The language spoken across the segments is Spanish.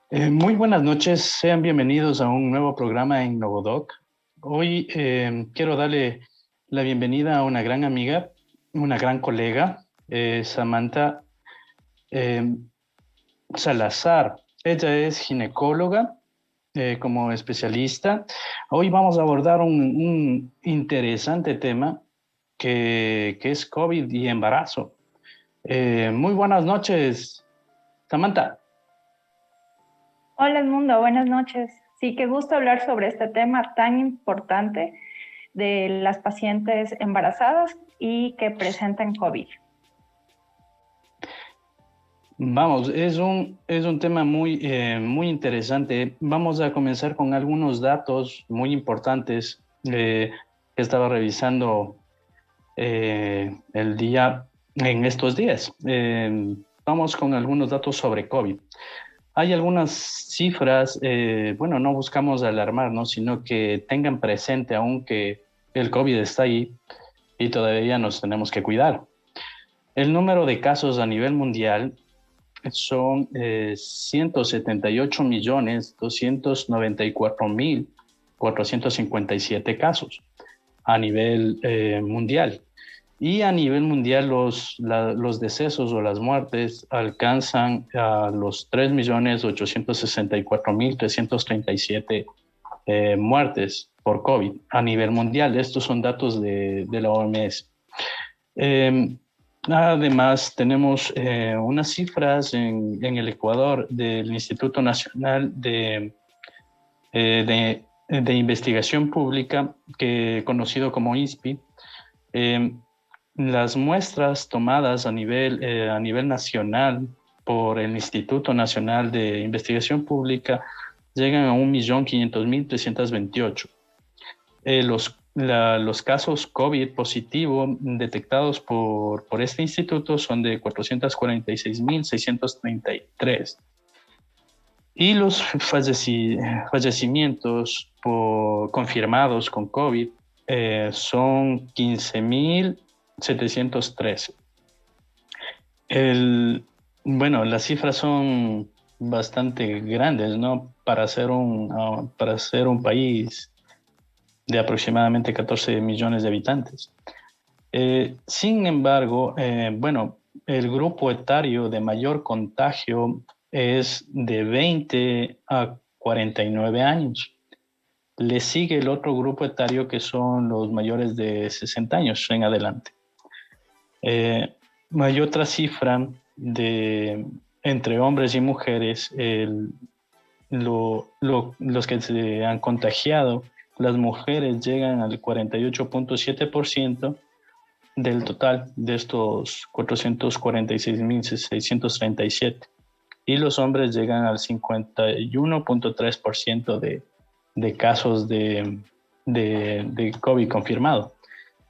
Muy buenas noches, sean bienvenidos a un nuevo programa en Novodoc. Hoy quiero darle la bienvenida a una gran amiga, una gran colega, Samantha Salazar. Ella es ginecóloga como especialista. Hoy vamos a abordar un interesante tema que es COVID y embarazo. Muy buenas noches, Samantha. Hola Edmundo, buenas noches. Sí, qué gusto hablar sobre este tema tan importante de las pacientes embarazadas y que presentan COVID. Vamos, es un tema muy interesante. Vamos a comenzar con algunos datos muy importantes que estaba revisando en estos días. Vamos con algunos datos sobre COVID. Hay algunas cifras, no buscamos alarmarnos, sino que tengan presente aún que el COVID está ahí y todavía nos tenemos que cuidar. El número de casos a nivel mundial son 178.294.457 casos a nivel mundial. Y a nivel mundial los decesos o las muertes alcanzan a los 3.864.337 muertes por COVID a nivel mundial. Estos son datos de la OMS. Además, tenemos unas cifras en el Ecuador del Instituto Nacional de Investigación Pública, conocido como INSPI. Las muestras tomadas a nivel nacional por el Instituto Nacional de Investigación Pública llegan a 1.500.328. Los casos COVID positivo detectados por este instituto son de 446.633. Y los fallecimientos confirmados con COVID son 15.713. Las cifras son bastante grandes, ¿no? Para ser un país de aproximadamente 14 millones de habitantes. Sin embargo, el grupo etario de mayor contagio es de 20 a 49 años. Le sigue el otro grupo etario que son los mayores de 60 años en adelante. Hay otra cifra entre hombres y mujeres, los que se han contagiado, las mujeres llegan al 48.7% del total de estos 446.637 y los hombres llegan al 51.3% de casos de COVID confirmado.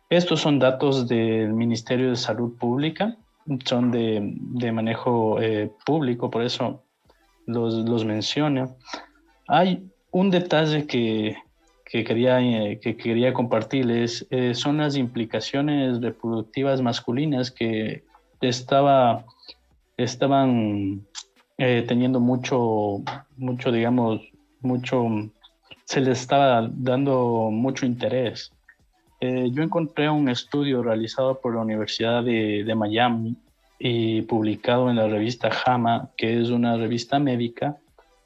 Estos son datos del Ministerio de Salud Pública, son de manejo público, por eso los menciono. Hay un detalle que quería compartirles, son las implicaciones reproductivas masculinas que estaban teniendo se les estaba dando mucho interés. Yo encontré un estudio realizado por la Universidad de Miami y publicado en la revista JAMA, que es una revista médica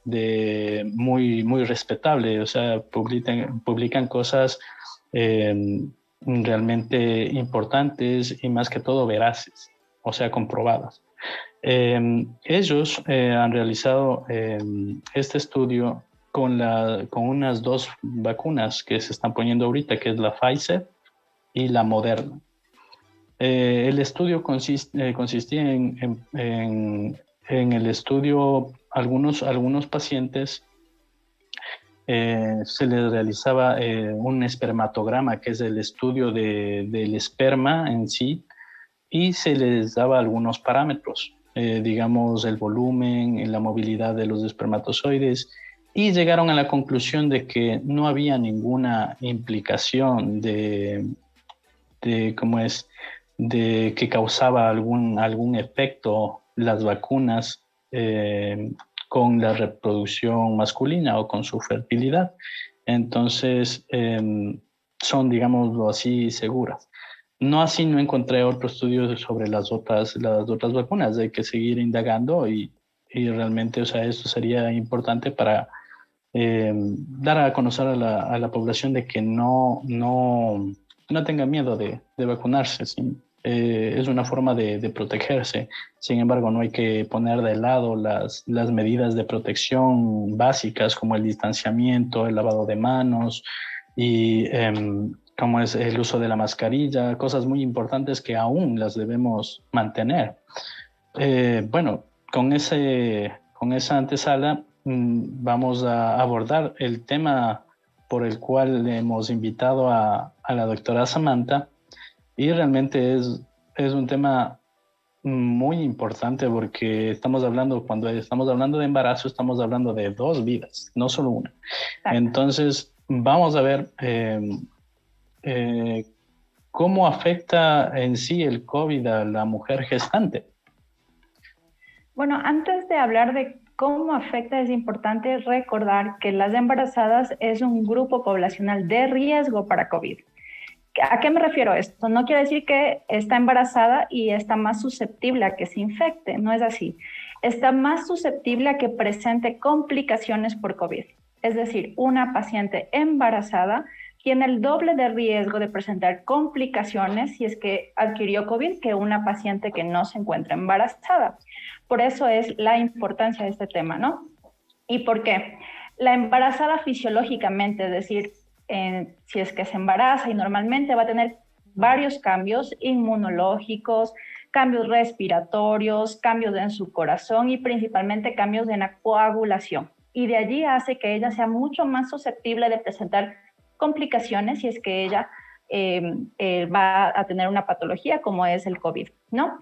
muy respetable, o sea, publican cosas realmente importantes y más que todo veraces, o sea, comprobadas. Ellos han realizado este estudio con unas 2 vacunas que se están poniendo ahorita, que es la Pfizer y la Moderna. El estudio consistía en el estudio, algunos pacientes se les realizaba un espermatograma, que es el estudio del esperma en sí, y se les daba algunos parámetros, digamos el volumen, la movilidad de los espermatozoides, y llegaron a la conclusión de que no había ninguna implicación de que causaba algún efecto las vacunas con la reproducción masculina o con su fertilidad. Entonces, son, digámoslo así, seguras. No encontré otro estudio sobre las otras vacunas. Hay que seguir indagando y realmente, o sea, esto sería importante para dar a conocer a la población de que no tenga miedo de vacunarse, ¿sí? Es una forma de protegerse. Sin embargo, no hay que poner de lado las medidas de protección básicas como el distanciamiento, el lavado de manos y como es el uso de la mascarilla, cosas muy importantes que aún las debemos mantener. Bueno, con esa antesala vamos a abordar el tema por el cual le hemos invitado a la doctora Samantha, y realmente es un tema muy importante porque cuando estamos hablando de embarazo, estamos hablando de 2 vidas, no solo una. Exacto. Entonces, vamos a ver cómo afecta en sí el COVID a la mujer gestante. Bueno, antes de hablar de cómo afecta, es importante recordar que las embarazadas es un grupo poblacional de riesgo para COVID. ¿A qué me refiero esto? No quiere decir que está embarazada y está más susceptible a que se infecte, no es así. Está más susceptible a que presente complicaciones por COVID. Es decir, una paciente embarazada tiene el doble de riesgo de presentar complicaciones si es que adquirió COVID que una paciente que no se encuentra embarazada. Por eso es la importancia de este tema, ¿no? ¿Y por qué? La embarazada fisiológicamente, es decir, si es que se embaraza y normalmente va a tener varios cambios inmunológicos, cambios respiratorios, cambios en su corazón y principalmente cambios en la coagulación. Y de allí hace que ella sea mucho más susceptible de presentar complicaciones si es que ella va a tener una patología como es el COVID, ¿no?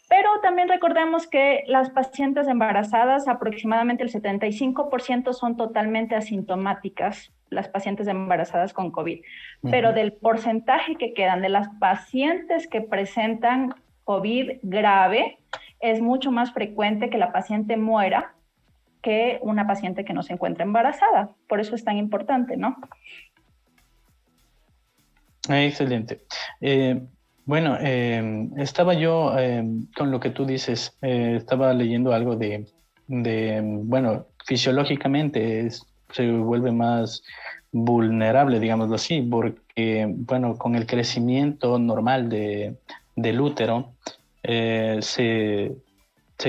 Pero también recordemos que las pacientes embarazadas, aproximadamente el 75% son totalmente asintomáticas, las pacientes embarazadas con COVID. Pero del porcentaje que quedan de las pacientes que presentan COVID grave, es mucho más frecuente que la paciente muera que una paciente que no se encuentra embarazada. Por eso es tan importante, ¿no? Excelente. Bueno, estaba yo con lo que tú dices, estaba leyendo algo bueno, fisiológicamente se vuelve más vulnerable, digámoslo así, porque, bueno, con el crecimiento normal del útero, se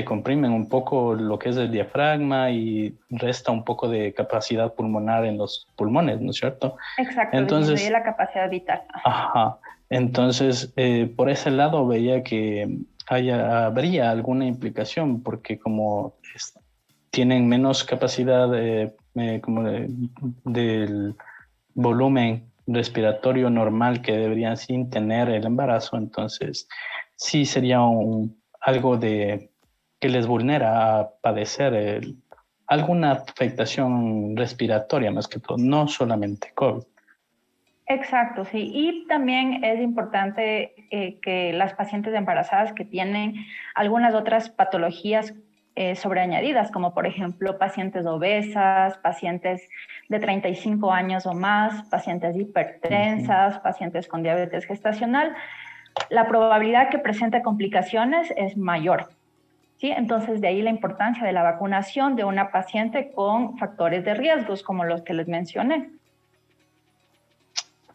comprimen un poco lo que es el diafragma y resta un poco de capacidad pulmonar en los pulmones, ¿no es cierto? Exacto, disminuye Entonces, la capacidad vital. ajá, entonces por ese lado veía que habría alguna implicación, porque como tienen menos capacidad como del volumen respiratorio normal que deberían sin tener el embarazo, entonces sí sería algo que les vulnera a padecer alguna afectación respiratoria más que todo, no solamente COVID. Exacto, sí. Y también es importante que las pacientes embarazadas que tienen algunas otras patologías sobreañadidas, como por ejemplo pacientes obesas, pacientes de 35 años o más, pacientes hipertensas, pacientes con diabetes gestacional, la probabilidad que presente complicaciones es mayor. ¿Sí? Entonces, de ahí la importancia de la vacunación de una paciente con factores de riesgos, como los que les mencioné.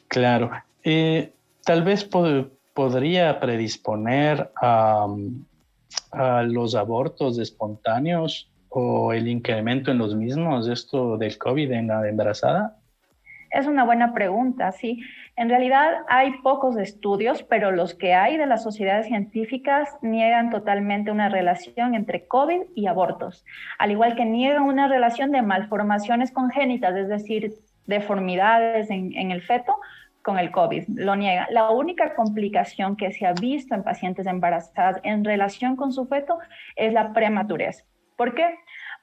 Claro. Tal vez podría predisponer a los abortos espontáneos o el incremento en los mismos, esto del COVID en la embarazada. Es una buena pregunta, sí. En realidad hay pocos estudios, pero los que hay de las sociedades científicas niegan totalmente una relación entre COVID y abortos, al igual que niegan una relación de malformaciones congénitas, es decir, deformidades en el feto con el COVID. Lo niegan. La única complicación que se ha visto en pacientes embarazadas en relación con su feto es la prematurez. ¿Por qué?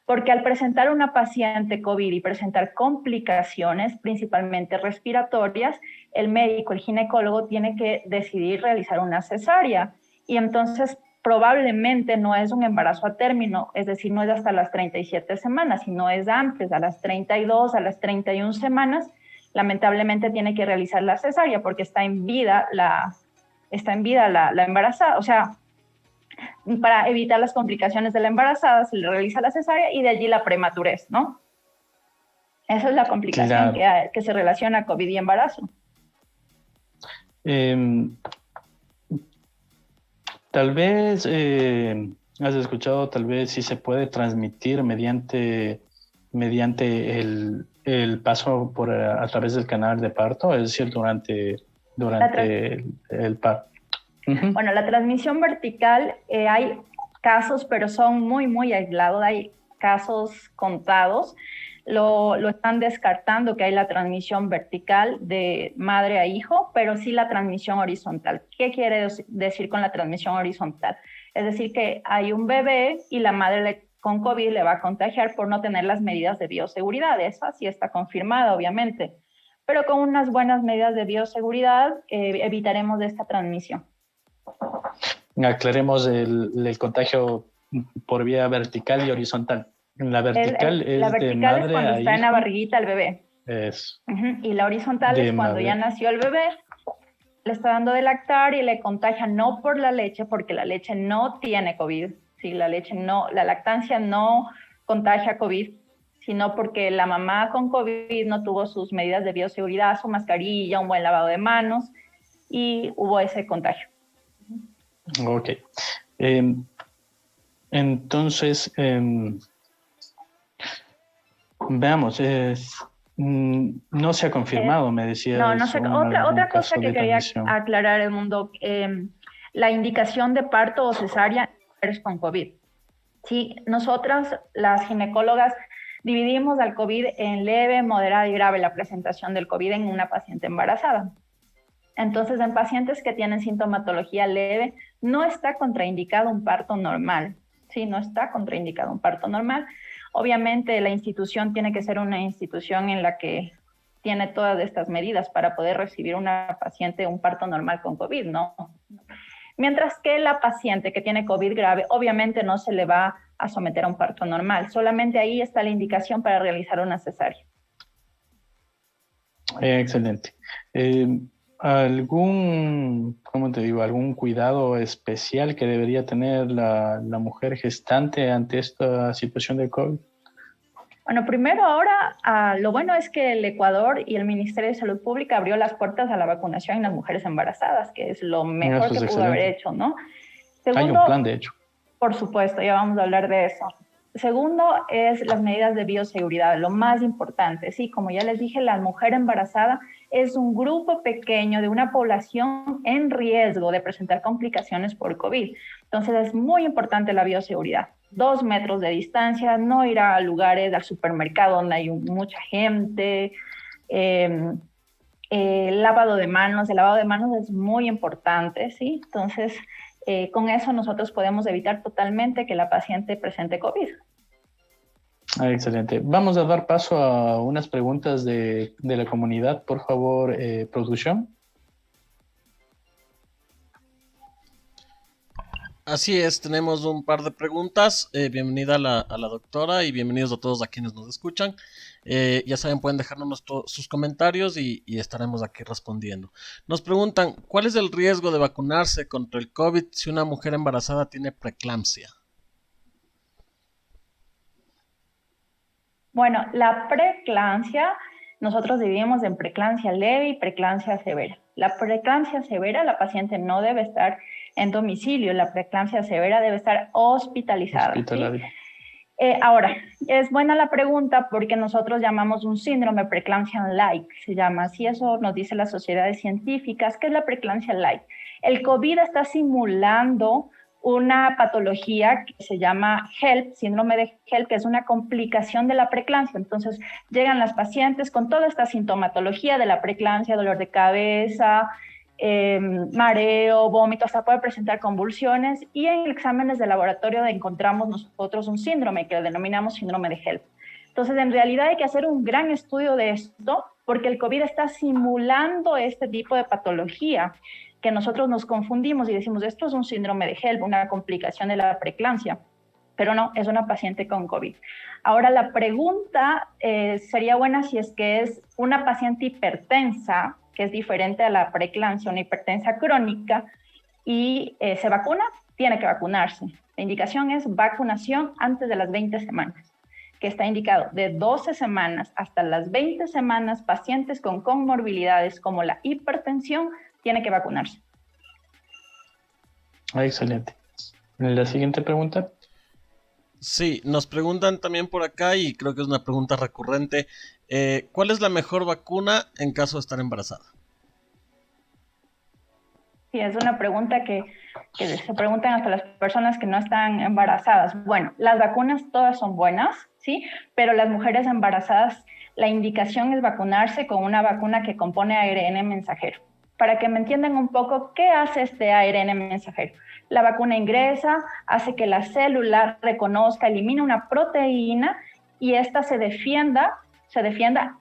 Porque al presentar una paciente COVID y presentar complicaciones, principalmente respiratorias, el médico, el ginecólogo, tiene que decidir realizar una cesárea. Y entonces probablemente no es un embarazo a término, es decir, no es hasta las 37 semanas, sino es antes, a las 32, a las 31 semanas, lamentablemente tiene que realizar la cesárea porque está en vida la embarazada. O sea, para evitar las complicaciones de la embarazada, se le realiza la cesárea y de allí la prematurez, ¿no? Esa es la complicación Claro. que se relaciona COVID y embarazo. Tal vez has escuchado, tal vez sí se puede transmitir mediante el paso a través del canal de parto, es decir, durante el parto. Uh-huh. Bueno, la transmisión vertical hay casos, pero son muy, muy aislados, hay casos contados. Lo están descartando que hay la transmisión vertical de madre a hijo, pero sí la transmisión horizontal. ¿Qué quiere decir con la transmisión horizontal? Es decir, que hay un bebé y la madre con COVID le va a contagiar por no tener las medidas de bioseguridad. Eso sí está confirmado, obviamente. Pero con unas buenas medidas de bioseguridad evitaremos esta transmisión. Aclaremos el contagio por vía vertical y horizontal. La vertical la es de vertical es madre cuando a está en la hijo. barriguita el bebé. Es Y la horizontal es cuando madre. ya nació el bebé, le está dando de lactar y le contagia no por la leche, porque la leche no tiene COVID. Sí, la lactancia no contagia COVID, sino porque la mamá con COVID no tuvo sus medidas de bioseguridad, su mascarilla, un buen lavado de manos y hubo ese contagio. Ok. Entonces, veamos, no se ha confirmado, me decías, no sé, algún otra cosa caso que de quería transmisión. aclarar, el mundo, la indicación de parto o cesárea es con COVID. Sí, nosotras, las ginecólogas, dividimos al COVID en leve, moderada y grave, la presentación del COVID en una paciente embarazada. Entonces, en pacientes que tienen sintomatología leve, no está contraindicado un parto normal. Sí, no está contraindicado un parto normal. Obviamente, la institución tiene que ser una institución en la que tiene todas estas medidas para poder recibir una paciente un parto normal con COVID, ¿no? Mientras que la paciente que tiene COVID grave, obviamente no se le va a someter a un parto normal. Solamente ahí está la indicación para realizar una cesárea. Excelente. ¿Cómo te digo? ¿Algún cuidado especial que debería tener la mujer gestante ante esta situación de COVID? Bueno, primero ahora lo bueno es que el Ecuador y el Ministerio de Salud Pública abrió las puertas a la vacunación en las mujeres embarazadas, que es lo mejor Eso es que pudo haber excelente. hecho, ¿no? Hay Segundo, un plan, de hecho. por supuesto, ya vamos a hablar de eso. Segundo es las medidas de bioseguridad, lo más importante. Sí, como ya les dije, la mujer embarazada es un grupo pequeño de una población en riesgo de presentar complicaciones por COVID. Entonces es muy importante la bioseguridad. 2 metros de distancia, no ir a lugares, al supermercado donde hay mucha gente. Eh, lavado de manos, el lavado de manos es muy importante, ¿sí? Entonces, con eso nosotros podemos evitar totalmente que la paciente presente COVID. Excelente. Vamos a dar paso a unas preguntas de la comunidad, por favor, producción. Así es, tenemos un par de preguntas. Bienvenida a la doctora y bienvenidos a todos a quienes nos escuchan. Ya saben, pueden dejarnos sus comentarios y estaremos aquí respondiendo. Nos preguntan, ¿cuál es el riesgo de vacunarse contra el COVID si una mujer embarazada tiene preeclampsia? Bueno, la preeclampsia, nosotros dividimos en preeclampsia leve y preeclampsia severa. La preeclampsia severa, la paciente no debe estar en domicilio, la preeclampsia severa debe estar hospitalizada, ¿sí? Hospitalario. Ahora, es buena la pregunta porque nosotros llamamos un síndrome preeclampsia-like, se llama así, eso nos dice las sociedades científicas. ¿Qué es la preeclampsia-like? El COVID está simulando una patología que se llama HELP, síndrome de HELP, que es una complicación de la preeclampsia. Entonces, llegan las pacientes con toda esta sintomatología de la preeclampsia, dolor de cabeza, mareo, vómito, hasta puede presentar convulsiones, y en exámenes de laboratorio encontramos nosotros un síndrome que denominamos síndrome de HELP. Entonces, en realidad hay que hacer un gran estudio de esto porque el COVID está simulando este tipo de patología que nosotros nos confundimos y decimos, esto es un síndrome de HELP, una complicación de la preeclampsia, pero no, es una paciente con COVID. Ahora, la pregunta sería buena si es que es una paciente hipertensa, que es diferente a la preeclampsia, una hipertensa crónica, y se vacuna, tiene que vacunarse. La indicación es vacunación antes de las 20 semanas, que está indicado de 12 semanas hasta las 20 semanas, pacientes con comorbilidades como la hipertensión tiene que vacunarse. Excelente. La siguiente pregunta. Sí, nos preguntan también por acá y creo que es una pregunta recurrente. ¿Cuál es la mejor vacuna en caso de estar embarazada? Sí, es una pregunta que se preguntan hasta las personas que no están embarazadas. Bueno, las vacunas todas son buenas, ¿sí? Pero las mujeres embarazadas, la indicación es vacunarse con una vacuna que compone ARN mensajero. Para que me entiendan un poco, ¿qué hace este ARN mensajero? La vacuna ingresa, hace que la célula reconozca, elimina una proteína y esta se defienda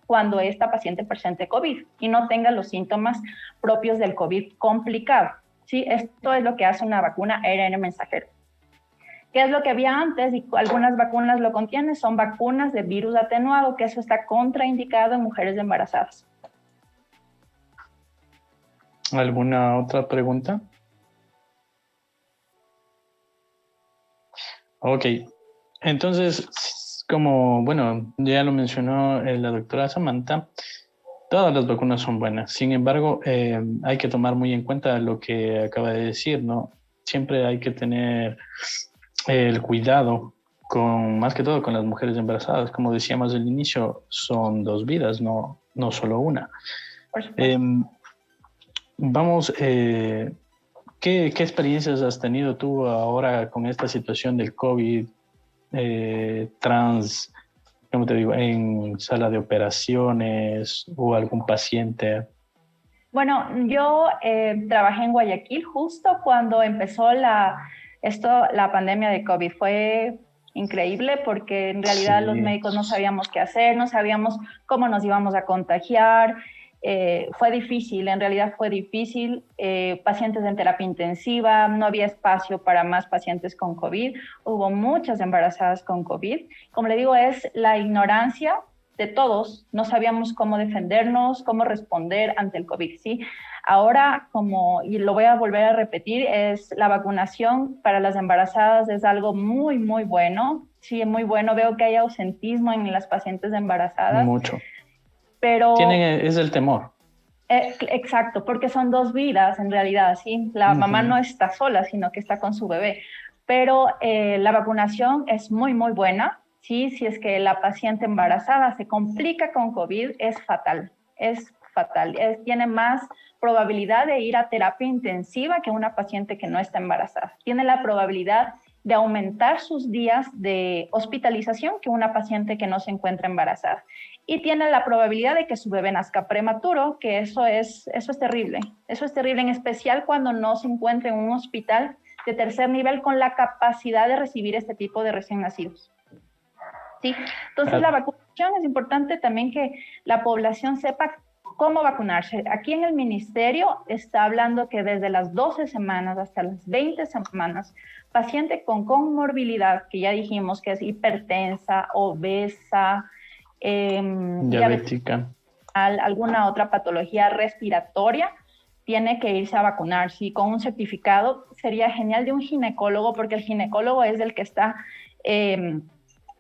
cuando esta paciente presente COVID y no tenga los síntomas propios del COVID complicado. ¿Sí? Esto es lo que hace una vacuna ARN mensajero. ¿Qué es lo que había antes? Y algunas vacunas lo contienen, son vacunas de virus atenuado, que eso está contraindicado en mujeres embarazadas. ¿Alguna otra pregunta? Ok, entonces, como, bueno, ya lo mencionó la doctora Samantha, todas las vacunas son buenas. Sin embargo, hay que tomar muy en cuenta lo que acaba de decir, ¿no? Siempre hay que tener el cuidado con, más que todo, con las mujeres embarazadas. Como decíamos al inicio, son dos vidas, no solo una. Por supuesto. Vamos, ¿qué experiencias has tenido tú ahora con esta situación del COVID ¿cómo te digo, en sala de operaciones o algún paciente? Bueno, yo trabajé en Guayaquil justo cuando empezó la pandemia de COVID. Fue increíble porque en realidad Sí. los médicos no sabíamos qué hacer, no sabíamos cómo nos íbamos a contagiar. Fue difícil, en realidad fue difícil. Pacientes en terapia intensiva, no había espacio para más pacientes con COVID. Hubo muchas embarazadas con COVID. Como le digo, es la ignorancia de todos, no sabíamos cómo defendernos, cómo responder ante el COVID, ¿sí? Ahora, y lo voy a volver a repetir, es la vacunación para las embarazadas es algo muy, muy bueno. Sí, es muy bueno. Veo que hay ausentismo en las pacientes embarazadas. Mucho. Pero Es el temor. Exacto, porque son dos vidas en realidad, ¿sí? La mamá no está sola, sino que está con su bebé. Pero la vacunación es muy, muy buena, ¿sí? Si es que la paciente embarazada se complica con COVID, es fatal, tiene más probabilidad de ir a terapia intensiva que una paciente que no está embarazada. Tiene la probabilidad de aumentar sus días de hospitalización que una paciente que no se encuentra embarazada. Y tiene la probabilidad de que su bebé nazca prematuro, que eso es terrible. Eso es terrible, en especial cuando no se encuentra en un hospital de tercer nivel con la capacidad de recibir este tipo de recién nacidos. ¿Sí? Entonces, la vacunación es importante también que la población sepa cómo vacunarse. Aquí en el ministerio está hablando que desde las 12 semanas hasta las 20 semanas, paciente con comorbilidad, que ya dijimos que es hipertensa, obesa, diabética, alguna otra patología respiratoria, tiene que irse a vacunar. Sí, con un certificado sería genial de un ginecólogo, porque el ginecólogo es el que está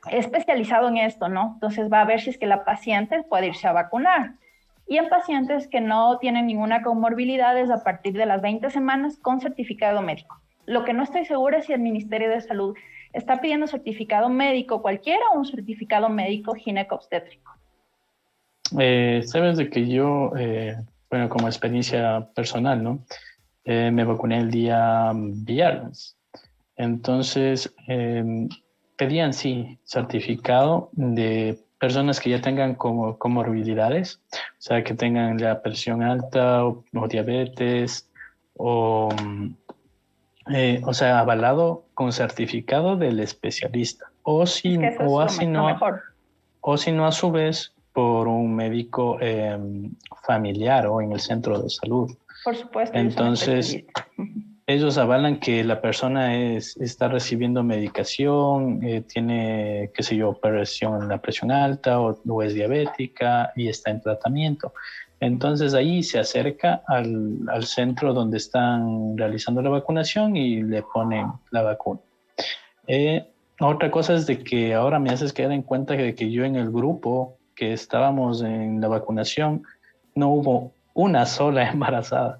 especializado en esto, ¿no? Entonces va a ver si es que la paciente puede irse a vacunar. Y en pacientes que no tienen ninguna comorbilidad es a partir de las 20 semanas con certificado médico. Lo que no estoy segura es si el Ministerio de Salud está pidiendo certificado médico cualquiera o un certificado médico gineco-obstétrico. Sabes de que yo, bueno, como experiencia personal, ¿no? Me vacuné el día viernes. Entonces, pedían, sí, certificado de personas que ya tengan comorbilidades, o sea, que tengan la presión alta o diabetes, o sea, avalado con certificado del especialista. O si, Es que eso o es así lo no, mejor. o si no, a su vez, por un médico familiar o en el centro de salud. Por supuesto, Entonces, ellos avalan que la persona está recibiendo medicación, tiene, qué sé yo, la presión alta o es diabética y está en tratamiento. Entonces ahí se acerca al centro donde están realizando la vacunación y le ponen la vacuna. Otra cosa es de que ahora me haces quedar en cuenta de que yo en el grupo que estábamos en la vacunación no hubo una sola embarazada.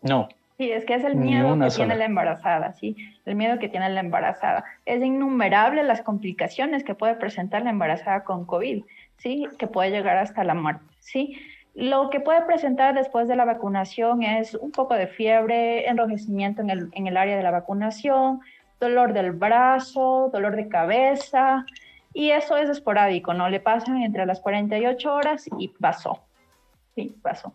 No. Sí, es que es el miedo que tiene la embarazada, ¿sí? El miedo que tiene la embarazada. Es innumerable las complicaciones que puede presentar la embarazada con COVID, ¿sí? Que puede llegar hasta la muerte, ¿sí? Lo que puede presentar después de la vacunación es un poco de fiebre, enrojecimiento en el área de la vacunación, dolor del brazo, dolor de cabeza, y eso es esporádico, ¿no? Le pasan entre las 48 horas y pasó, ¿sí? Pasó.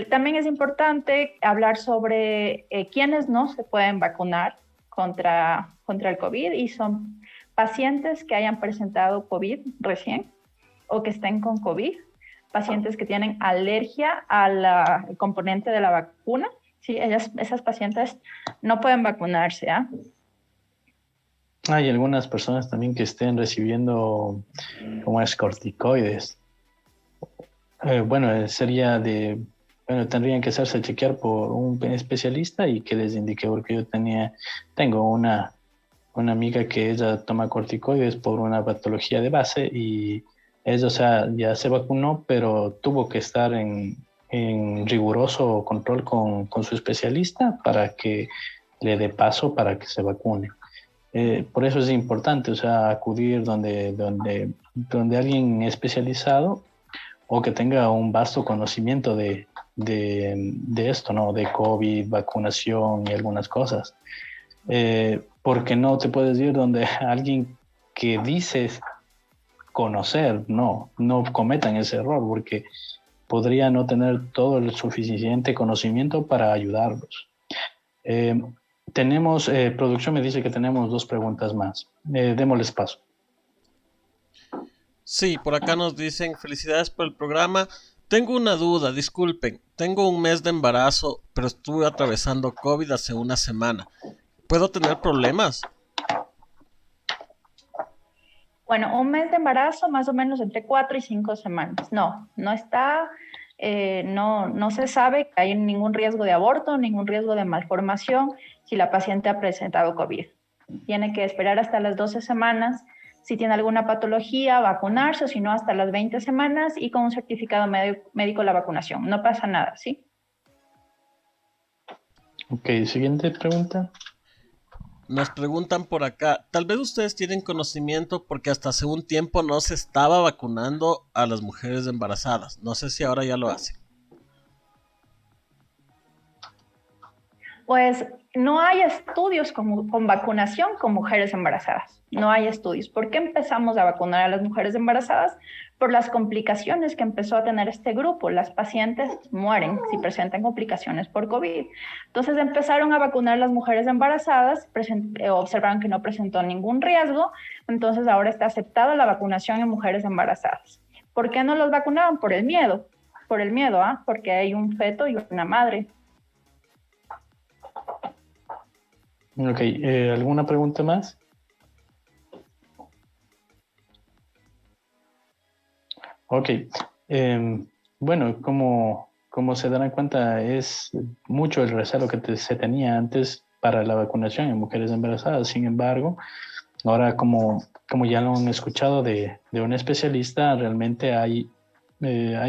También es importante hablar sobre quiénes no se pueden vacunar contra el COVID, y son pacientes que hayan presentado COVID recién o que estén con COVID, pacientes que tienen alergia al componente de la vacuna. Sí, esas pacientes no pueden vacunarse. Hay algunas personas también que estén recibiendo como es corticoides. Bueno, tendrían que hacerse chequear por un especialista y que les indique, porque yo tengo una amiga que ella toma corticoides por una patología de base y ella, o sea, ya se vacunó, pero tuvo que estar en riguroso control con su especialista para que le dé paso para que se vacune. Por eso es importante, o sea, acudir donde alguien especializado o que tenga un vasto conocimiento de esto, ¿no? De COVID, vacunación y algunas cosas. Porque no te puedes ir donde alguien que dices conocer, no cometan ese error, porque podría no tener todo el suficiente conocimiento para ayudarlos. Producción me dice que tenemos 2 preguntas más. Démosles paso. Sí, por acá nos dicen felicidades por el programa. Tengo una duda, disculpen. Tengo un mes de embarazo, pero estuve atravesando COVID hace una semana. ¿Puedo tener problemas? Bueno, un mes de embarazo, más o menos entre 4 y 5 semanas. No está, no se sabe que hay ningún riesgo de aborto, ningún riesgo de malformación si la paciente ha presentado COVID. Tiene que esperar hasta las 12 semanas. Si tiene alguna patología, vacunarse, o si no, hasta las 20 semanas y con un certificado médico la vacunación. No pasa nada, ¿sí? Ok, siguiente pregunta. Nos preguntan por acá, tal vez ustedes tienen conocimiento porque hasta hace un tiempo no se estaba vacunando a las mujeres embarazadas. No sé si ahora ya lo hacen. Pues no hay estudios con vacunación con mujeres embarazadas. No hay estudios. ¿Por qué empezamos a vacunar a las mujeres embarazadas? Por las complicaciones que empezó a tener este grupo. Las pacientes mueren si presentan complicaciones por COVID. Entonces empezaron a vacunar a las mujeres embarazadas, observaron que no presentó ningún riesgo, entonces ahora está aceptada la vacunación en mujeres embarazadas. ¿Por qué no los vacunaban? Por el miedo. Por el miedo, ¿ah? Porque hay un feto y una madre. Ok, ¿alguna pregunta más? Ok, bueno, como se darán cuenta, es mucho el recelo que se tenía antes para la vacunación en mujeres embarazadas. Sin embargo, ahora como ya lo han escuchado de un especialista, realmente hay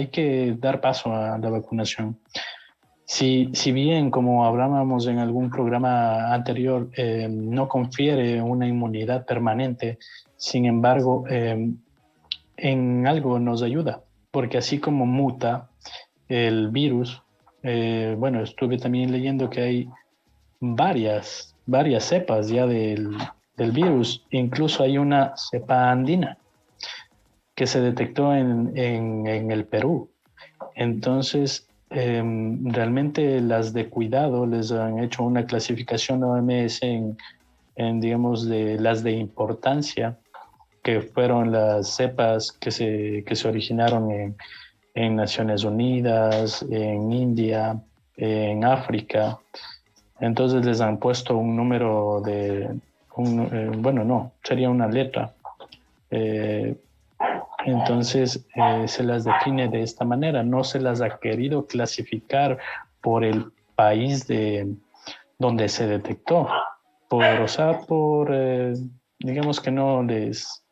que dar paso a la vacunación. Si bien, como hablábamos en algún programa anterior, no confiere una inmunidad permanente, sin embargo, en algo nos ayuda, porque así como muta el virus, bueno, estuve también leyendo que hay varias cepas ya del virus, incluso hay una cepa andina que se detectó en el Perú. Entonces, realmente las de cuidado les han hecho una clasificación OMS digamos, de las de importancia, que fueron las cepas que se originaron en Naciones Unidas, en India, en África. Entonces les han puesto un número bueno, no, sería una letra. Eh, entonces se las define de esta manera. No se las ha querido clasificar por el país donde se detectó. O sea, digamos que no les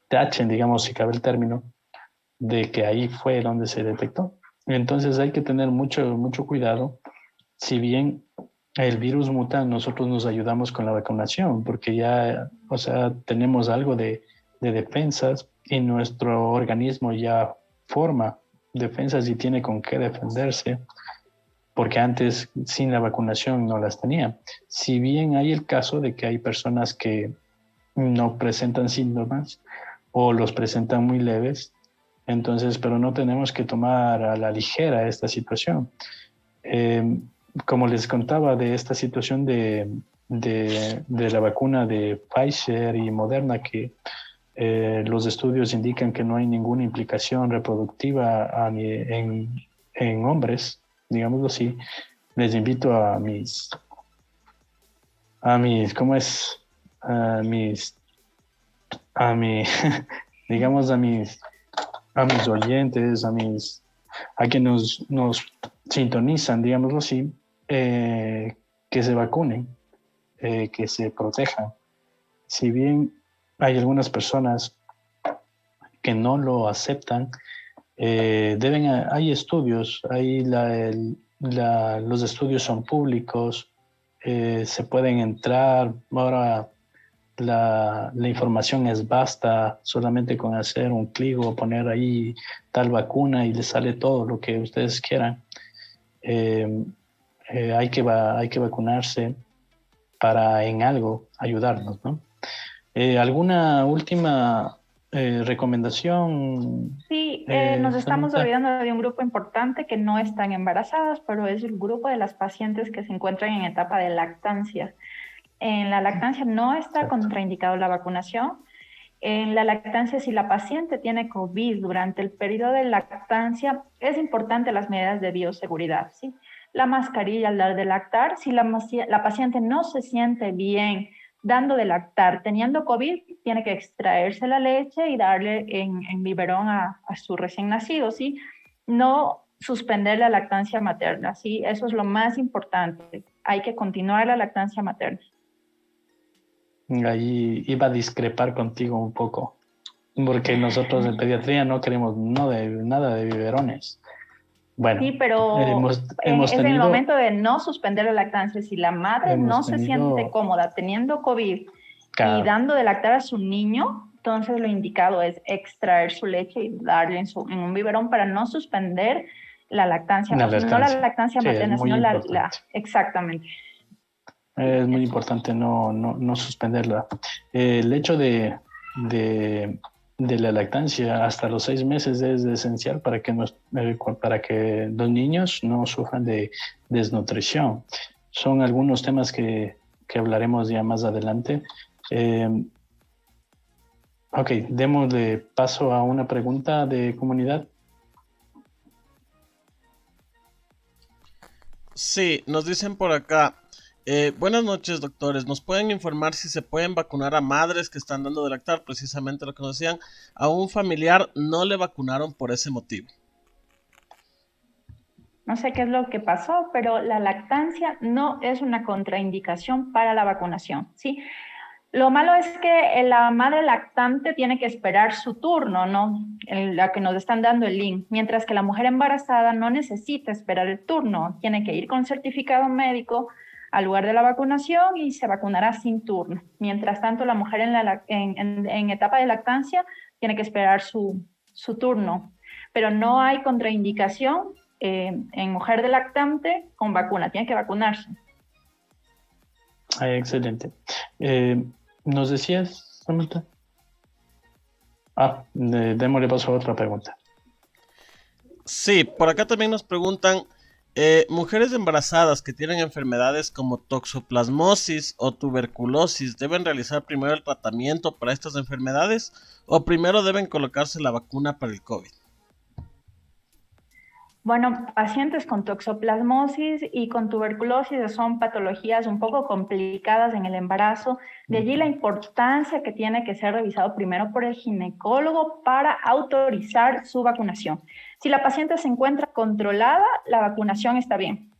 tachen, digamos, si cabe el término, de que ahí fue donde se detectó. Entonces hay que tener mucho cuidado. Si bien el virus muta, nosotros nos ayudamos con la vacunación, porque ya, o sea, tenemos algo de defensas y nuestro organismo ya forma defensas y tiene con qué defenderse, porque antes sin la vacunación no las tenía. Si bien hay el caso de que hay personas que no presentan síntomas o los presentan muy leves, entonces, pero no tenemos que tomar a la ligera esta situación. Eh, Como les contaba de esta situación de la vacuna de Pfizer y Moderna, que los estudios indican que no hay ninguna implicación reproductiva en hombres, digámoslo así, les invito ¿cómo es? A mis, a mi, digamos, a mis oyentes, a quienes nos sintonizan, digámoslo así, que se vacunen, que se protejan. Si bien hay algunas personas que no lo aceptan, hay estudios, los estudios son públicos, se pueden entrar. Ahora la información es vasta, solamente con hacer un clic o poner ahí tal vacuna y les sale todo lo que ustedes quieran. Eh, hay que vacunarse para en algo ayudarnos, ¿no? ¿Alguna última recomendación, Sí, nos estamos Anita? olvidando de un grupo importante que no están embarazadas, pero es el grupo de las pacientes que se encuentran en etapa de lactancia. En la lactancia no está Exacto. contraindicado la vacunación. En la lactancia, si la paciente tiene COVID durante el periodo de lactancia, es importante las medidas de bioseguridad, ¿sí? La mascarilla al dar de lactar, si la paciente no se siente bien dando de lactar, teniendo COVID, tiene que extraerse la leche y darle en biberón a su recién nacido, ¿sí? No suspender la lactancia materna, ¿sí? Eso es lo más importante. Hay que continuar la lactancia materna. Ahí iba a discrepar contigo un poco, porque nosotros en pediatría no queremos nada de biberones. Bueno, Sí, pero hemos es en el tenido, momento de no suspender la lactancia. Si la madre no hemos se siente tenido, cómoda teniendo COVID y claro, dando de lactar a su niño, entonces lo indicado es extraer su leche y darle en un biberón para no suspender la lactancia, la o sea, no la lactancia. lactancia Sí, es materna, muy sino importante. exactamente. Es muy Eso. importante no suspenderla. El hecho de, de la lactancia hasta los 6 meses es esencial para que los niños no sufran de desnutrición. Son algunos temas que hablaremos ya más adelante. Eh, ok, démosle paso a una pregunta de comunidad. Sí, nos dicen por acá. Buenas noches, doctores. ¿Nos pueden informar si se pueden vacunar a madres que están dando de lactar? Precisamente lo que nos decían. A un familiar no le vacunaron por ese motivo. No sé qué es lo que pasó, pero la lactancia no es una contraindicación para la vacunación, ¿sí? Lo malo es que la madre lactante tiene que esperar su turno, ¿no? La que nos están dando el link, mientras que la mujer embarazada no necesita esperar el turno, tiene que ir con certificado médico al lugar de la vacunación y se vacunará sin turno. Mientras tanto, la mujer en etapa de lactancia tiene que esperar su turno, pero no hay contraindicación en mujer de lactante con vacuna, tiene que vacunarse. Excelente. Eh, ¿Nos decías, Samantha? Démosle paso a otra pregunta. Sí, por acá también nos preguntan, mujeres embarazadas que tienen enfermedades como toxoplasmosis o tuberculosis, ¿deben realizar primero el tratamiento para estas enfermedades o primero deben colocarse la vacuna para el COVID? Bueno, pacientes con toxoplasmosis y con tuberculosis son patologías un poco complicadas en el embarazo. De allí la importancia que tiene que ser revisado primero por el ginecólogo para autorizar su vacunación. Si la paciente se encuentra controlada, la vacunación está bien.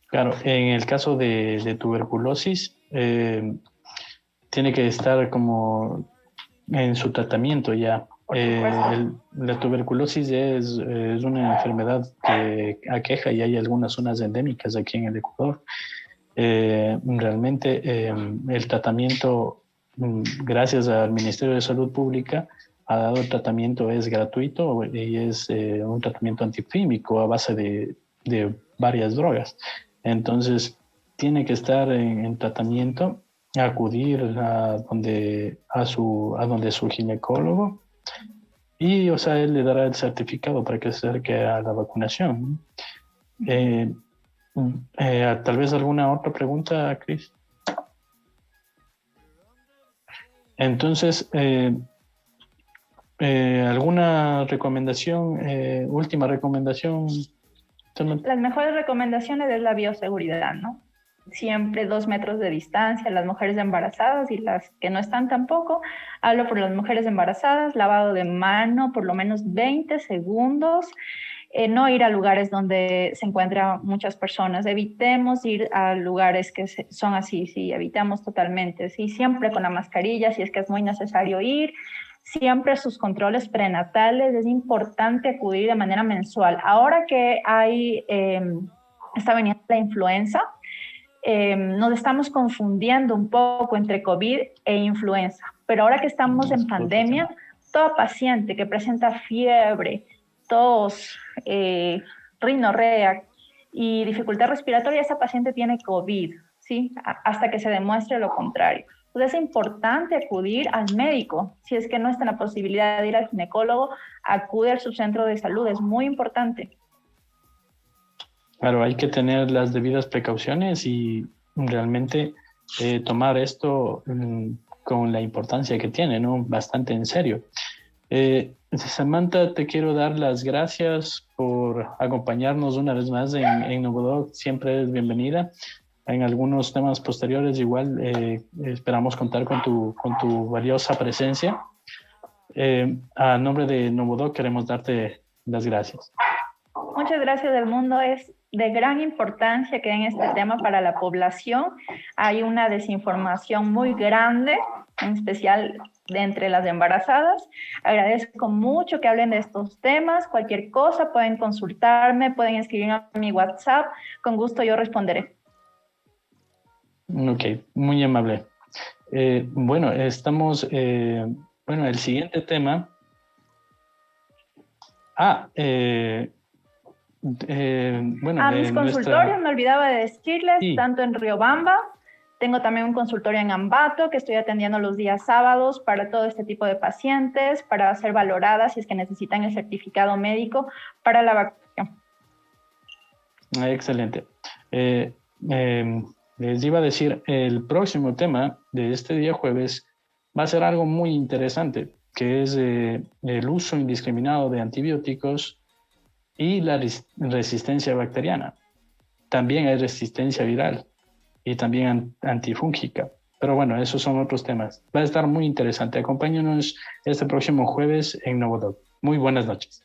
Claro, en el caso de tuberculosis, tiene que estar como en su tratamiento ya. Por supuesto. La tuberculosis es una enfermedad que aqueja y hay algunas zonas endémicas aquí en el Ecuador. Realmente el tratamiento, gracias al Ministerio de Salud Pública, ha dado el tratamiento, es gratuito y es un tratamiento antifímico a base de varias drogas. Entonces, tiene que estar en tratamiento, acudir a donde su ginecólogo y, o sea, él le dará el certificado para que se acerque a la vacunación. Eh, Tal vez alguna otra pregunta, Cris. Entonces, ¿alguna recomendación, última recomendación? Las mejores recomendaciones es la bioseguridad, ¿no? Siempre 2 metros de distancia, las mujeres embarazadas y las que no están tampoco. Hablo por las mujeres embarazadas, lavado de mano por lo menos 20 segundos, no ir a lugares donde se encuentran muchas personas, evitemos ir a lugares que son así, sí, evitamos totalmente, sí, siempre con la mascarilla si es que es muy necesario ir, siempre sus controles prenatales, es importante acudir de manera mensual. Ahora que está viniendo la influenza, nos estamos confundiendo un poco entre COVID e influenza, pero ahora que estamos en pandemia, todo paciente que presenta fiebre, tos, rinorrea y dificultad respiratoria, esa paciente tiene COVID, ¿sí? Hasta que se demuestre lo contrario. Entonces es importante acudir al médico. Si es que no está en la posibilidad de ir al ginecólogo, acude al subcentro de salud, es muy importante. Claro, hay que tener las debidas precauciones y realmente tomar esto con la importancia que tiene, ¿no? Bastante en serio. Samantha, te quiero dar las gracias por acompañarnos una vez más en Novodoc. Siempre es bienvenida. en algunos temas posteriores igual esperamos contar con tu valiosa presencia. A nombre de Novodoc queremos darte las gracias. Muchas gracias, del mundo. Es de gran importancia que en este tema para la población hay una desinformación muy grande, en especial de entre las embarazadas. Agradezco mucho que hablen de estos temas. Cualquier cosa pueden consultarme, pueden escribirme a mi WhatsApp. Con gusto yo responderé. Ok, muy amable. Bueno, estamos... bueno, el siguiente tema... bueno, mis consultorios, me olvidaba de decirles, sí. Tanto en Riobamba, tengo también un consultorio en Ambato que estoy atendiendo los días sábados para todo este tipo de pacientes, para ser valoradas si es que necesitan el certificado médico para la vacunación. Excelente. Les iba a decir, el próximo tema de este día jueves va a ser algo muy interesante, que es el uso indiscriminado de antibióticos y la resistencia bacteriana. También hay resistencia viral y también antifúngica. Pero bueno, esos son otros temas. Va a estar muy interesante. Acompáñenos este próximo jueves en Novodoc. Muy buenas noches.